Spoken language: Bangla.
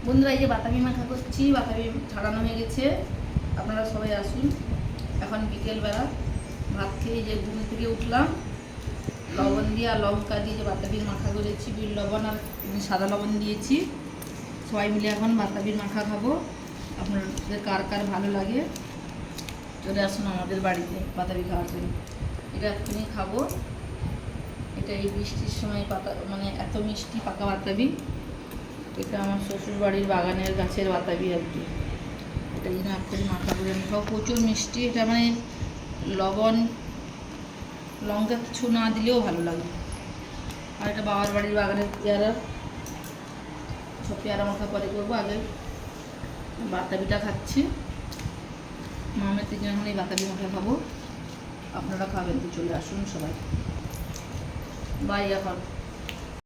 বন্ধুরা, এই যে বাতাবি মাখা করছি, বাতাবি ছাড়ানো হয়ে গেছে। আপনারা সবাই আসুন। এখন বিকেলবেলা ভাত খেয়ে যে ঘুম থেকে উঠলাম, লবণ দিয়ে আর লঙ্কা দিয়ে যে বাতাবির মাখা করেছি, বিট লবণ আর সাদা লবণ দিয়েছি। সবাই মিলে এখন বাতাবির মাখা খাবো। আপনাদের কার কার ভালো লাগে চলে আসুন আমাদের বাড়িতে বাতাবি খাওয়ার জন্য। এটা এক্ষুনি খাবো। এটা এই বৃষ্টির সময় মানে এত মিষ্টি পাকা বাতাবি। এটা আমার শ্বশুর বাড়ির বাগানের গাছের বাতাবি আর কি। এটা যেন এক্ষুনি মাখা করে আমি খাবো। প্রচুর মিষ্টি। এটা মানে লবণ লঙ্কা কিছু না দিলেও ভালো লাগে। আর এটা বাবার বাড়ির বাগানের পেয়ারা। সব পেয়ারা মাখা পরে করবো, আগে বাতাবিটা খাচ্ছি। মামের 3 জন এই বাতাবি মাখা খাবো। আপনারা খাবেন তো চলে আসুন সবাই। বাই এখন।